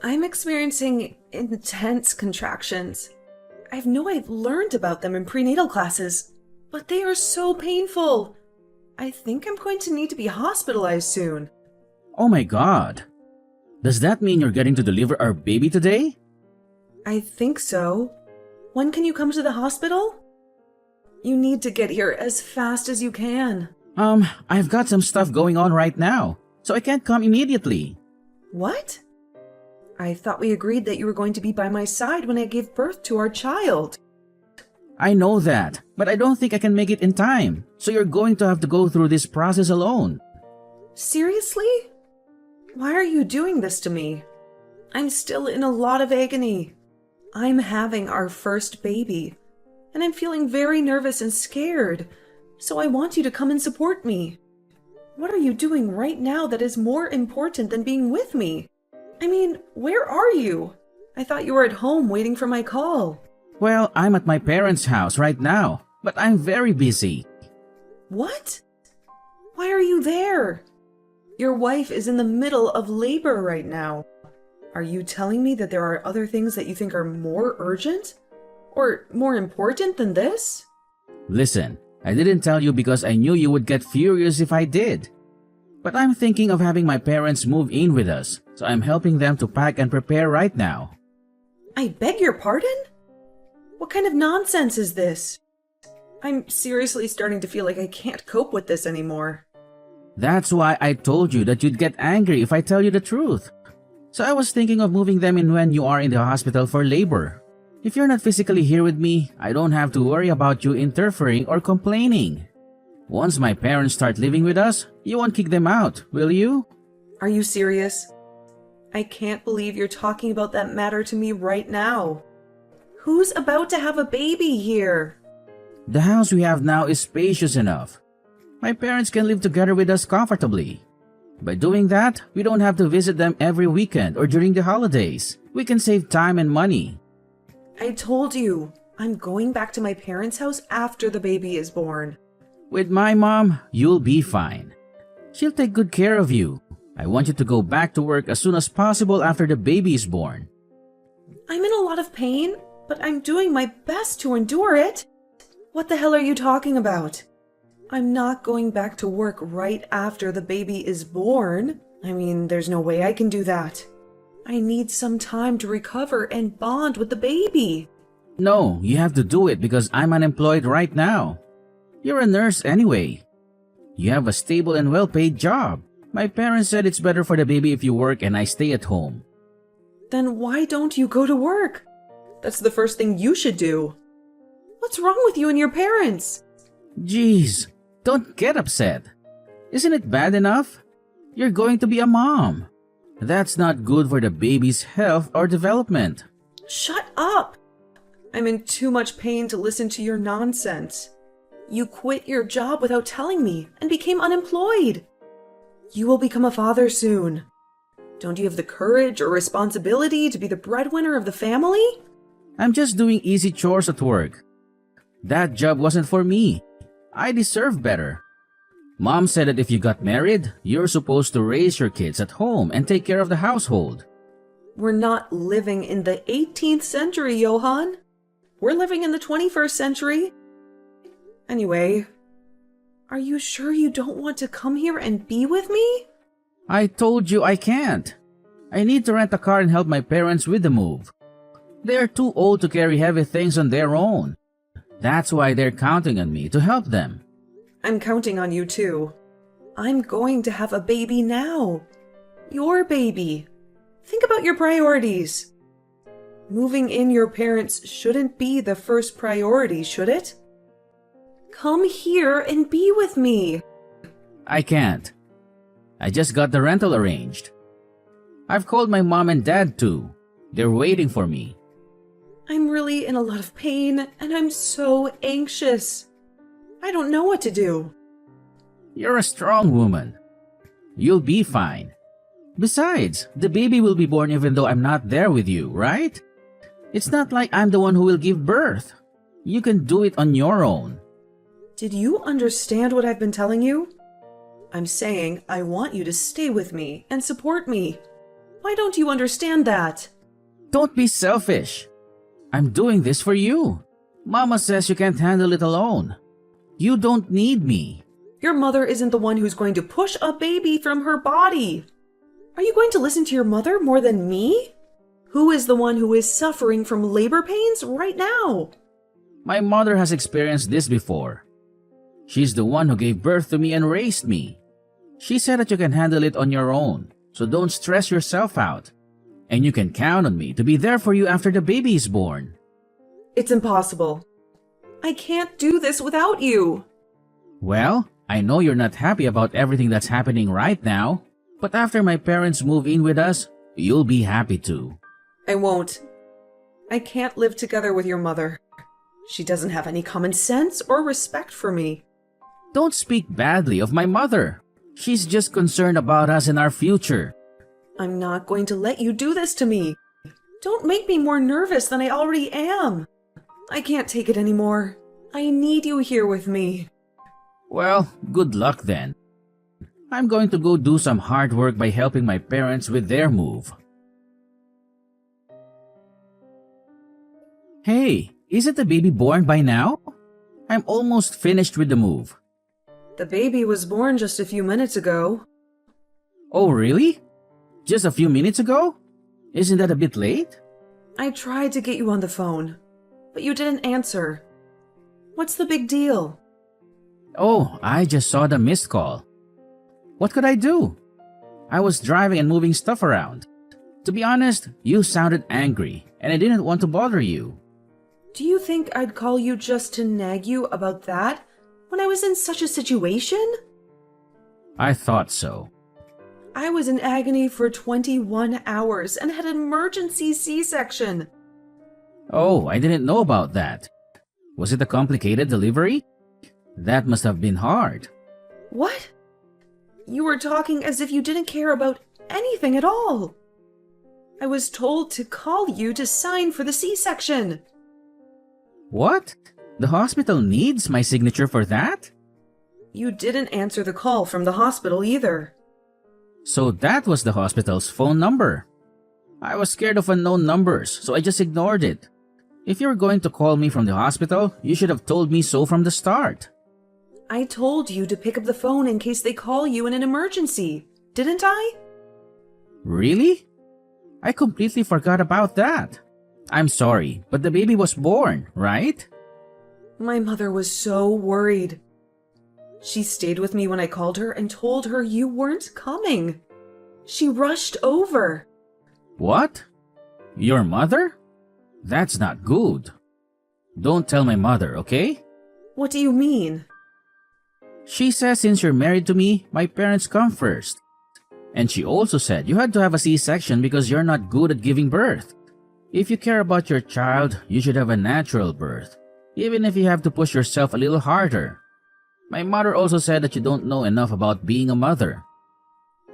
I'm experiencing intense contractions. I've learned about them in prenatal classes, but they are so painful. I think I'm going to need to be hospitalized soon. Oh my god. Does that mean you're getting to deliver our baby today? I think so. When can you come to the hospital? You need to get here as fast as you can. I've got some stuff going on right now, so I can't come immediately. What? I thought we agreed that you were going to be by my side when I gave birth to our child. I know that, but I don't think I can make it in time, so you're going to have to go through this process alone. Seriously? Why are you doing this to me? I'm still in a lot of agony. I'm having our first baby, and I'm feeling very nervous and scared, so I want you to come and support me. What are you doing right now that is more important than being with me? I mean, where are you? I thought you were at home waiting for my call. Well, I'm at my parents' house right now, but I'm very busy. What? Why are you there? Your wife is in the middle of labor right now. Are you telling me that there are other things that you think are more urgent? Or more important than this? Listen, I didn't tell you because I knew you would get furious if I did. But I'm thinking of having my parents move in with us, so I'm helping them to pack and prepare right now. I beg your pardon? What kind of nonsense is this? I'm seriously starting to feel like I can't cope with this anymore. That's why I told you that you'd get angry if I tell you the truth. So I was thinking of moving them in when you are in the hospital for labor. If you're not physically here with me, I don't have to worry about you interfering or complaining. Once my parents start living with us, you won't kick them out, will you? Are you serious? I can't believe you're talking about that matter to me right now. Who's about to have a baby here? The house we have now is spacious enough. My parents can live together with us comfortably. By doing that, we don't have to visit them every weekend or during the holidays. We can save time and money. I told you, I'm going back to my parents' house after the baby is born. With my mom, you'll be fine. She'll take good care of you. I want you to go back to work as soon as possible after the baby is born. I'm in a lot of pain, but I'm doing my best to endure it. What the hell are you talking about? I'm not going back to work right after the baby is born. I mean, there's no way I can do that. I need some time to recover and bond with the baby. No, you have to do it because I'm unemployed right now. You're a nurse anyway. You have a stable and well-paid job. My parents said it's better for the baby if you work and I stay at home. Then why don't you go to work? That's the first thing you should do. What's wrong with you and your parents? Jeez, don't get upset. Isn't it bad enough? You're going to be a mom. That's not good for the baby's health or development. Shut up! I'm in too much pain to listen to your nonsense. You quit your job without telling me and became unemployed. You will become a father soon. Don't you have the courage or responsibility to be the breadwinner of the family? I'm just doing easy chores at work. That job wasn't for me. I deserve better. Mom said that if you got married, you're supposed to raise your kids at home and take care of the household. We're not living in the 18th century, Johan. We're living in the 21st century. Anyway, are you sure you don't want to come here and be with me? I told you I can't. I need to rent a car and help my parents with the move. They're too old to carry heavy things on their own. That's why they're counting on me to help them. I'm counting on you too. I'm going to have a baby now. Your baby. Think about your priorities. Moving in your parents shouldn't be the first priority, should it? Come here and be with me. I can't. I just got the rental arranged. I've called my mom and dad too. They're waiting for me. I'm really in a lot of pain and I'm so anxious. I don't know what to do. You're a strong woman. You'll be fine. Besides, the baby will be born even though I'm not there with you, right? It's not like I'm the one who will give birth. You can do it on your own. Did you understand what I've been telling you? I'm saying I want you to stay with me and support me. Why don't you understand that? Don't be selfish. I'm doing this for you. Mama says you can't handle it alone. You don't need me. Your mother isn't the one who's going to push a baby from her body. Are you going to listen to your mother more than me? Who is the one who is suffering from labor pains right now? My mother has experienced this before. She's the one who gave birth to me and raised me. She said that you can handle it on your own, so don't stress yourself out. And you can count on me to be there for you after the baby is born. It's impossible. I can't do this without you. Well, I know you're not happy about everything that's happening right now, but after my parents move in with us, you'll be happy too. I won't. I can't live together with your mother. She doesn't have any common sense or respect for me. Don't speak badly of my mother. She's just concerned about us and our future. I'm not going to let you do this to me. Don't make me more nervous than I already am. I can't take it anymore. I need you here with me. Well, good luck then. I'm going to go do some hard work by helping my parents with their move. Hey, isn't the baby born by now? I'm almost finished with the move. The baby was born just a few minutes ago. Oh, really? Just a few minutes ago? Isn't that a bit late? I tried to get you on the phone, but you didn't answer. What's the big deal? Oh, I just saw the missed call. What could I do? I was driving and moving stuff around. To be honest, you sounded angry, and I didn't want to bother you. Do you think I'd call you just to nag you about that when I was in such a situation? I thought so. I was in agony for 21 hours and had an emergency C-section. Oh, I didn't know about that. Was it a complicated delivery? That must have been hard. What? You were talking as if you didn't care about anything at all. I was told to call you to sign for the C-section. What? The hospital needs my signature for that? You didn't answer the call from the hospital either. So that was the hospital's phone number. I was scared of unknown numbers, so I just ignored it. If you were going to call me from the hospital, you should have told me so from the start. I told you to pick up the phone in case they call you in an emergency, didn't I? Really? I completely forgot about that. I'm sorry, but the baby was born, right? My mother was so worried. She stayed with me when I called her and told her you weren't coming. She rushed over. What? Your mother? That's not good. Don't tell my mother, okay? What do you mean? She says since you're married to me, my parents come first. And she also said you had to have a C-section because you're not good at giving birth. If you care about your child, you should have a natural birth, even if you have to push yourself a little harder. My mother also said that you don't know enough about being a mother.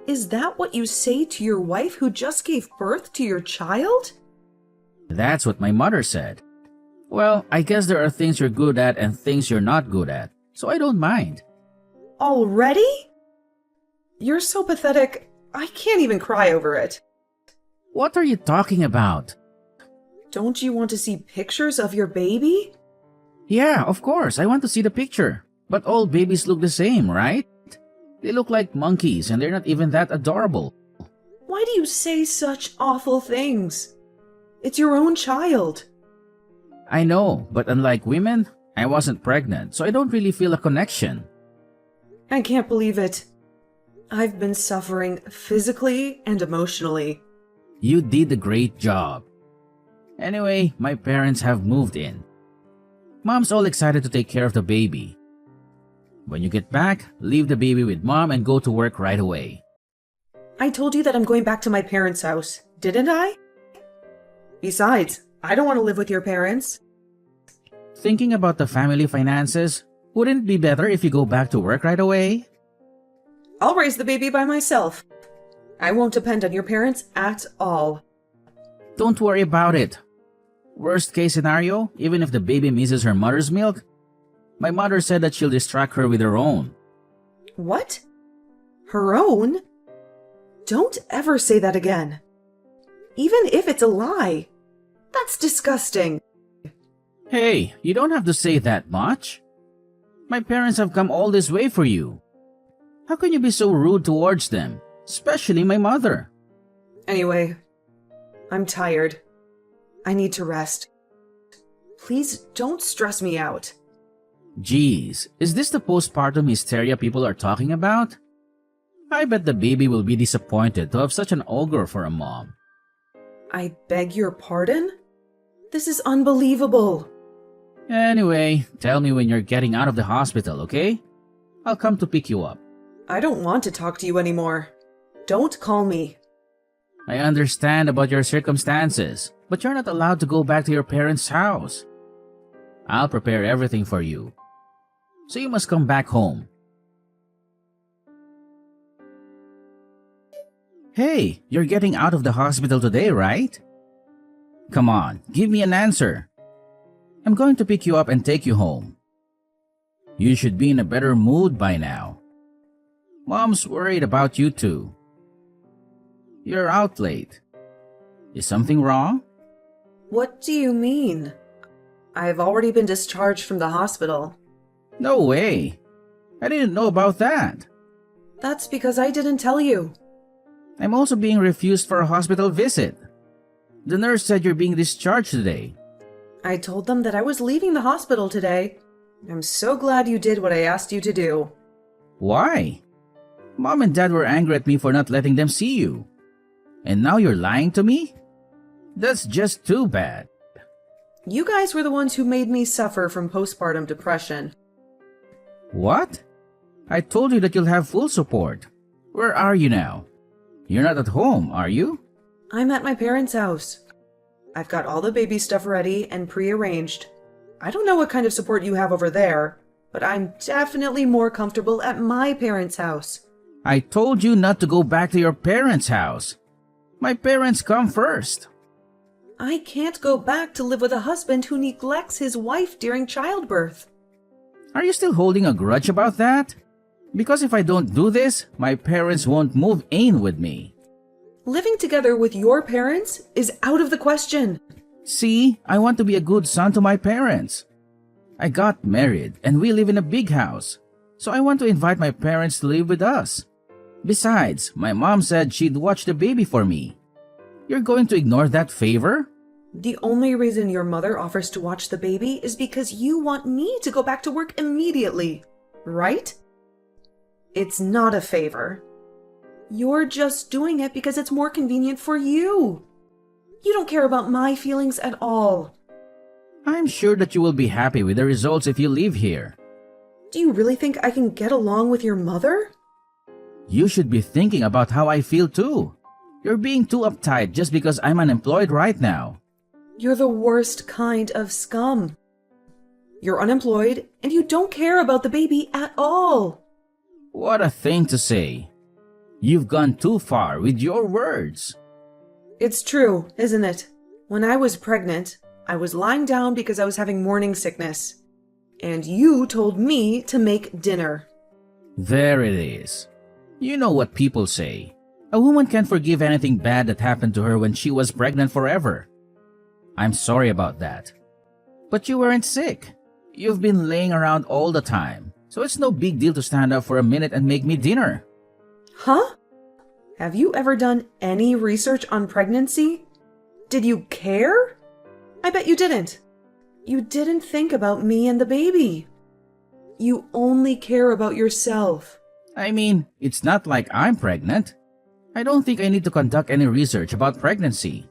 Is that what you say to your wife who just gave birth to your child? That's what my mother said. Well, I guess there are things you're good at and things you're not good at, so I don't mind. Already? You're so pathetic, I can't even cry over it. What are you talking about? Don't you want to see pictures of your baby? Yeah, of course, I want to see the picture. But all babies look the same, right? They look like monkeys and they're not even that adorable. Why do you say such awful things? It's your own child. I know, but unlike women, I wasn't pregnant, so I don't really feel a connection. I can't believe it. I've been suffering physically and emotionally. You did a great job. Anyway, my parents have moved in. Mom's all excited to take care of the baby. When you get back, leave the baby with Mom and go to work right away. I told you that I'm going back to my parents' house, didn't I? Besides, I don't want to live with your parents. Thinking about the family finances, wouldn't it be better if you go back to work right away? I'll raise the baby by myself. I won't depend on your parents at all. Don't worry about it. Worst case scenario, even if the baby misses her mother's milk, my mother said that she'll distract her with her own. What? Her own? Don't ever say that again. even if it's a lie. That's disgusting. Hey, you don't have to say that much. My parents have come all this way for you. How can you be so rude towards them, especially my mother? Anyway, I'm tired. I need to rest. Please don't stress me out. Geez, is this the postpartum hysteria people are talking about? I bet the baby will be disappointed to have such an ogre for a mom. I beg your pardon? This is unbelievable. Anyway, tell me when you're getting out of the hospital, okay? I'll come to pick you up. I don't want to talk to you anymore. Don't call me. I understand about your circumstances, but you're not allowed to go back to your parents' house. I'll prepare everything for you. So you must come back home. Hey, you're getting out of the hospital today, right? Come on, give me an answer. I'm going to pick you up and take you home. You should be in a better mood by now. Mom's worried about you too. You're out late. Is something wrong? What do you mean? I've already been discharged from the hospital. No way. I didn't know about that. That's because I didn't tell you. I'm also being refused for a hospital visit. The nurse said you're being discharged today. I told them that I was leaving the hospital today. I'm so glad you did what I asked you to do. Why? Mom and Dad were angry at me for not letting them see you. And now you're lying to me? That's just too bad. You guys were the ones who made me suffer from postpartum depression. What? I told you that you'll have full support. Where are you now? You're not at home, are you? I'm at my parents' house. I've got all the baby stuff ready and pre-arranged. I don't know what kind of support you have over there, but I'm definitely more comfortable at my parents' house. I told you not to go back to your parents' house. My parents come first. I can't go back to live with a husband who neglects his wife during childbirth. Are you still holding a grudge about that? Because if I don't do this, my parents won't move in with me. Living together with your parents is out of the question. See, I want to be a good son to my parents. I got married and we live in a big house, so I want to invite my parents to live with us. Besides, my mom said she'd watch the baby for me. You're going to ignore that favor? The only reason your mother offers to watch the baby is because you want me to go back to work immediately, right? It's not a favor. You're just doing it because it's more convenient for you. You don't care about my feelings at all. I'm sure that you will be happy with the results if you live here. Do you really think I can get along with your mother? You should be thinking about how I feel too. You're being too uptight just because I'm unemployed right now. You're the worst kind of scum. You're unemployed and you don't care about the baby at all. What a thing to say. You've gone too far with your words. It's true, isn't it? When I was pregnant, I was lying down because I was having morning sickness. And you told me to make dinner. There it is. You know what people say. A woman can't forgive anything bad that happened to her when she was pregnant forever. I'm sorry about that. But you weren't sick. You've been laying around all the time, so it's no big deal to stand up for a minute and make me dinner. Huh? Have you ever done any research on pregnancy? Did you care? I bet you didn't. You didn't think about me and the baby. You only care about yourself. I mean, it's not like I'm pregnant. I don't think I need to conduct any research about pregnancy.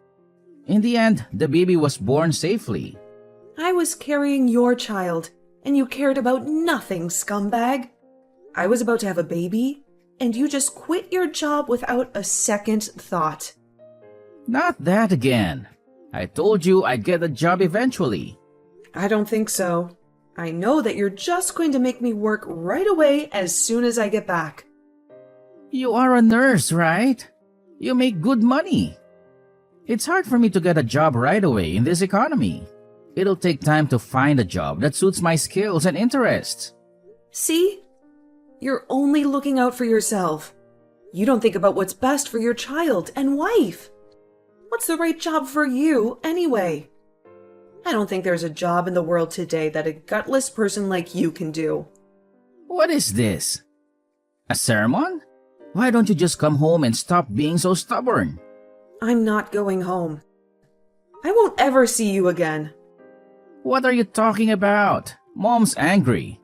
In the end, the baby was born safely. I was carrying your child, and you cared about nothing, scumbag. I was about to have a baby, and you just quit your job without a second thought. Not that again. I told you I'd get a job eventually. I don't think so. I know that you're just going to make me work right away as soon as I get back. You are a nurse, right? You make good money. It's hard for me to get a job right away in this economy. It'll take time to find a job that suits my skills and interests. See? You're only looking out for yourself. You don't think about what's best for your child and wife. What's the right job for you, anyway? I don't think there's a job in the world today that a gutless person like you can do. What is this? A sermon? Why don't you just come home and stop being so stubborn? I'm not going home. I won't ever see you again. What are you talking about? Mom's angry.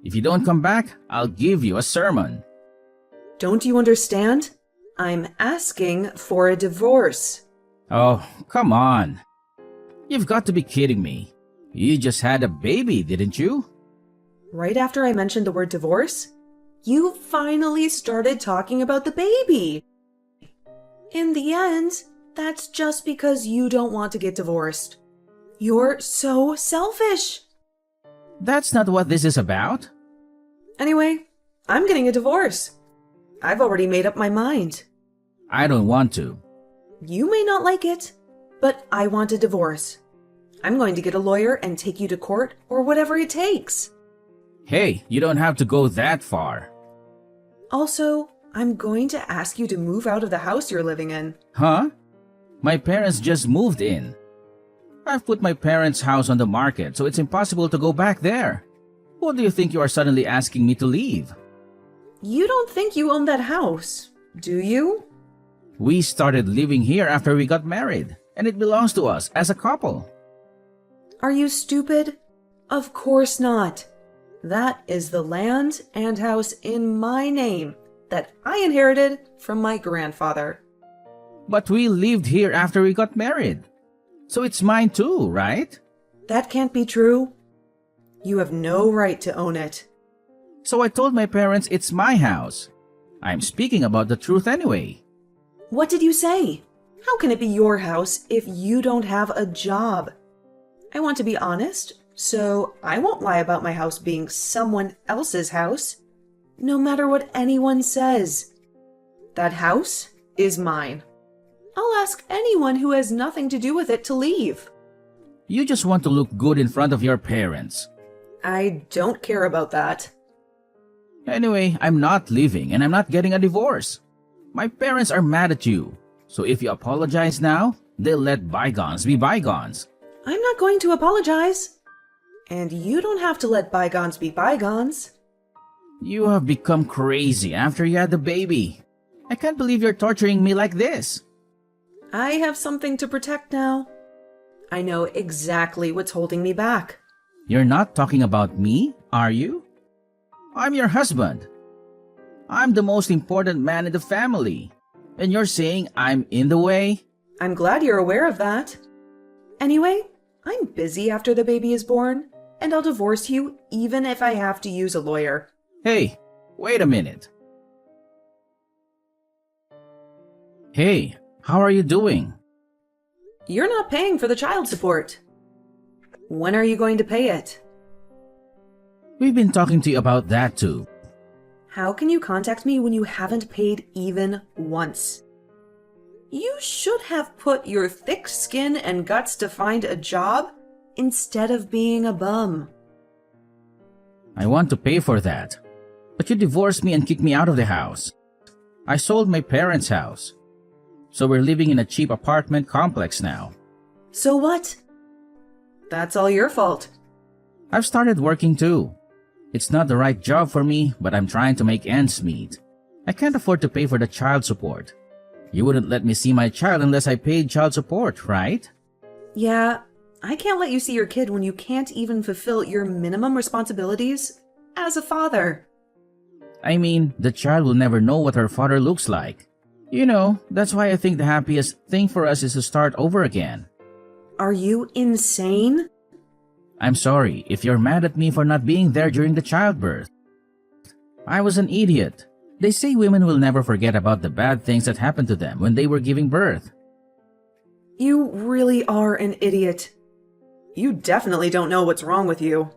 If you don't come back, I'll give you a sermon. Don't you understand? I'm asking for a divorce. Oh, come on. You've got to be kidding me. You just had a baby, didn't you? Right after I mentioned the word divorce, you finally started talking about the baby. In the end, that's just because you don't want to get divorced. You're so selfish. That's not what this is about. Anyway, I'm getting a divorce. I've already made up my mind. I don't want to. You may not like it, but I want a divorce. I'm going to get a lawyer and take you to court or whatever it takes. Hey, you don't have to go that far. Also, I'm going to ask you to move out of the house you're living in. Huh? My parents just moved in. I've put my parents' house on the market, so it's impossible to go back there. What do you think you are suddenly asking me to leave? You don't think you own that house, do you? We started living here after we got married, and it belongs to us as a couple. Are you stupid? Of course not. That is the land and house in my name that I inherited from my grandfather. But we lived here after we got married. So it's mine too, right? That can't be true. You have no right to own it. So I told my parents it's my house. I'm speaking about the truth anyway. What did you say? How can it be your house if you don't have a job? I want to be honest, so I won't lie about my house being someone else's house, no matter what anyone says. That house is mine. I'll ask anyone who has nothing to do with it to leave. You just want to look good in front of your parents. I don't care about that. Anyway, I'm not leaving and I'm not getting a divorce. My parents are mad at you. So if you apologize now, they'll let bygones be bygones. I'm not going to apologize. And you don't have to let bygones be bygones. You have become crazy after you had the baby. I can't believe you're torturing me like this. I have something to protect now. I know exactly what's holding me back. You're not talking about me, are you? I'm your husband. I'm the most important man in the family. And you're saying I'm in the way? I'm glad you're aware of that. Anyway, I'm busy after the baby is born, and I'll divorce you even if I have to use a lawyer. Hey, wait a minute. Hey, how are you doing? You're not paying for the child support. When are you going to pay it? We've been talking to you about that too. How can you contact me when you haven't paid even once? You should have put your thick skin and guts to find a job instead of being a bum. I want to pay for that. But you divorced me and kicked me out of the house. I sold my parents' house. So we're living in a cheap apartment complex now. So what? That's all your fault. I've started working too. It's not the right job for me, but I'm trying to make ends meet. I can't afford to pay for the child support. You wouldn't let me see my child unless I paid child support, right? Yeah, I can't let you see your kid when you can't even fulfill your minimum responsibilities as a father. I mean, the child will never know what her father looks like. You know, that's why I think the happiest thing for us is to start over again. Are you insane? I'm sorry if you're mad at me for not being there during the childbirth. I was an idiot. They say women will never forget about the bad things that happened to them when they were giving birth. You really are an idiot. You definitely don't know what's wrong with you.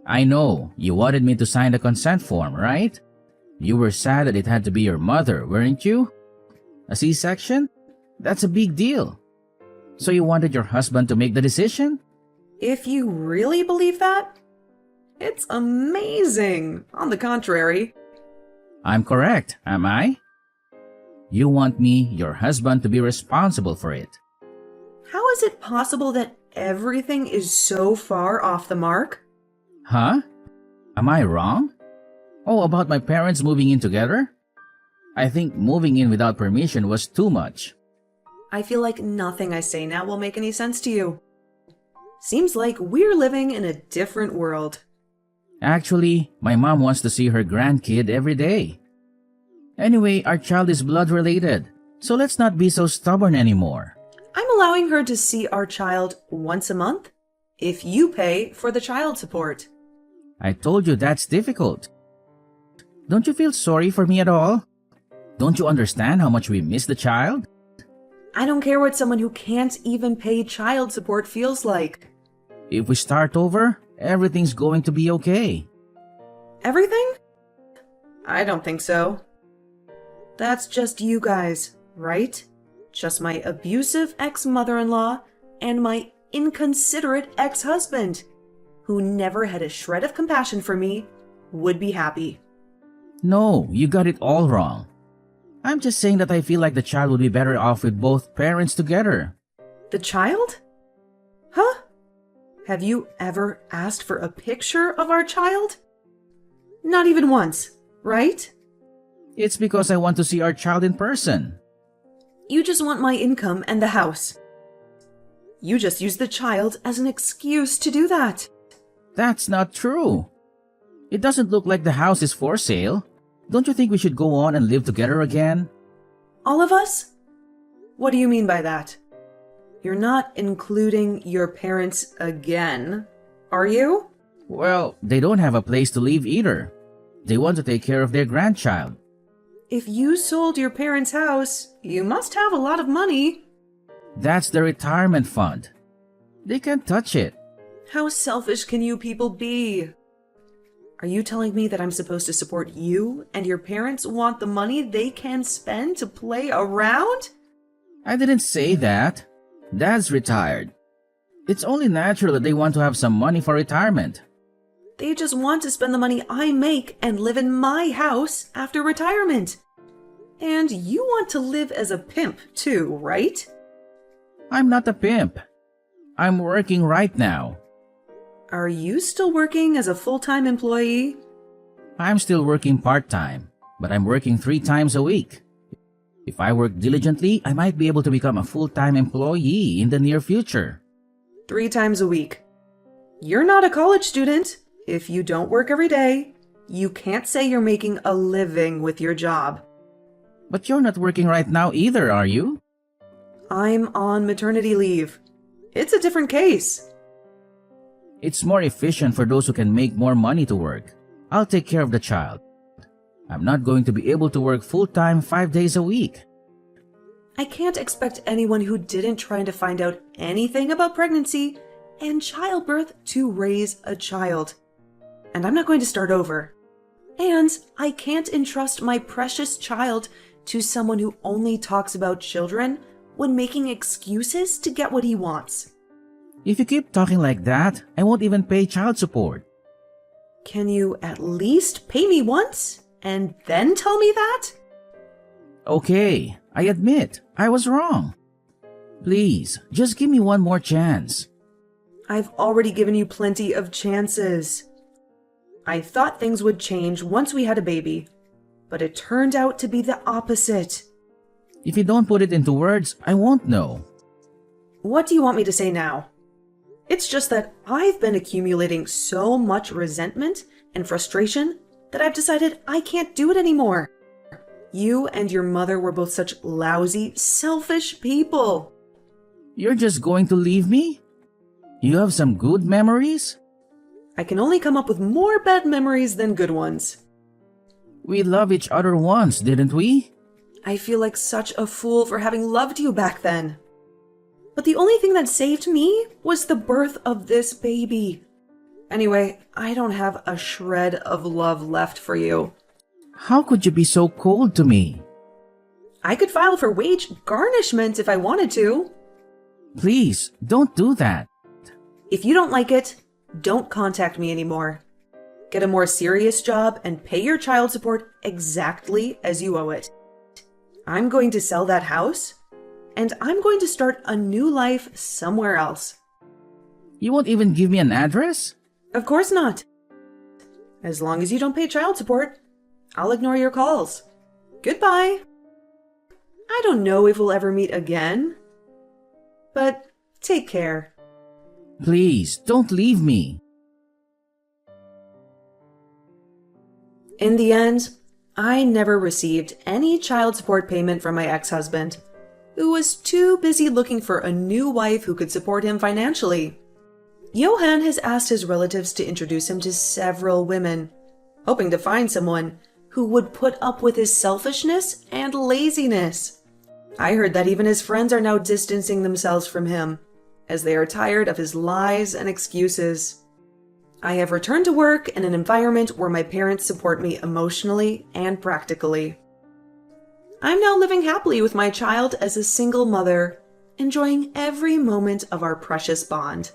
I know, you wanted me to sign the consent form, right? You were sad that it had to be your mother, weren't you? A C-section? That's a big deal. So you wanted your husband to make the decision? If you really believe that, it's amazing. On the contrary. I'm correct, am I? You want me, your husband, to be responsible for it. How is it possible that everything is so far off the mark? Huh? Am I wrong? Oh, about my parents moving in together? I think moving in without permission was too much. I feel like nothing I say now will make any sense to you. Seems like we're living in a different world. Actually, my mom wants to see her grandkid every day. Anyway, our child is blood related, so let's not be so stubborn anymore. I'm allowing her to see our child once a month if you pay for the child support. I told you that's difficult. Don't you feel sorry for me at all? Don't you understand how much we miss the child? I don't care what someone who can't even pay child support feels like. If we start over, everything's going to be okay. Everything? I don't think so. That's just you guys, right? Just my abusive ex-mother-in-law and my inconsiderate ex-husband, who never had a shred of compassion for me, would be happy. No, you got it all wrong. I'm just saying that I feel like the child would be better off with both parents together. The child? Huh? Have you ever asked for a picture of our child? Not even once, right? It's because I want to see our child in person. You just want my income and the house. You just use the child as an excuse to do that. That's not true. It doesn't look like the house is for sale. Don't you think we should go on and live together again? All of us? What do you mean by that? You're not including your parents again, are you? Well, they don't have a place to live either. They want to take care of their grandchild. If you sold your parents' house, you must have a lot of money. That's the retirement fund. They can't touch it. How selfish can you people be? Are you telling me that I'm supposed to support you and your parents want the money they can spend to play around? I didn't say that. Dad's retired. It's only natural that they want to have some money for retirement. They just want to spend the money I make and live in my house after retirement. And you want to live as a pimp too, right? I'm not a pimp. I'm working right now. Are you still working as a full-time employee? I'm still working part-time, but I'm working 3 times a week. If I work diligently, I might be able to become a full-time employee in the near future. 3 times a week. You're not a college student. If you don't work every day, you can't say you're making a living with your job. But you're not working right now either, are you? I'm on maternity leave. It's a different case. It's more efficient for those who can make more money to work. I'll take care of the child. I'm not going to be able to work full-time 5 days a week. I can't expect anyone who didn't try to find out anything about pregnancy and childbirth to raise a child. And I'm not going to start over. And I can't entrust my precious child to someone who only talks about children when making excuses to get what he wants. If you keep talking like that, I won't even pay child support. Can you at least pay me once and then tell me that? Okay, I admit, I was wrong. Please, just give me one more chance. I've already given you plenty of chances. I thought things would change once we had a baby, but it turned out to be the opposite. If you don't put it into words, I won't know. What do you want me to say now? It's just that I've been accumulating so much resentment and frustration that I've decided I can't do it anymore. You and your mother were both such lousy, selfish people. You're just going to leave me? You have some good memories? I can only come up with more bad memories than good ones. We loved each other once, didn't we? I feel like such a fool for having loved you back then. But the only thing that saved me was the birth of this baby. Anyway, I don't have a shred of love left for you. How could you be so cold to me? I could file for wage garnishment if I wanted to. Please, don't do that. If you don't like it, don't contact me anymore. Get a more serious job and pay your child support exactly as you owe it. I'm going to sell that house, and I'm going to start a new life somewhere else. You won't even give me an address? Of course not. As long as you don't pay child support, I'll ignore your calls. Goodbye. I don't know if we'll ever meet again, but take care. Please, don't leave me. In the end, I never received any child support payment from my ex-husband, who was too busy looking for a new wife who could support him financially. Johan has asked his relatives to introduce him to several women, hoping to find someone who would put up with his selfishness and laziness. I heard that even his friends are now distancing themselves from him, as they are tired of his lies and excuses. I have returned to work in an environment where my parents support me emotionally and practically. I'm now living happily with my child as a single mother, enjoying every moment of our precious bond.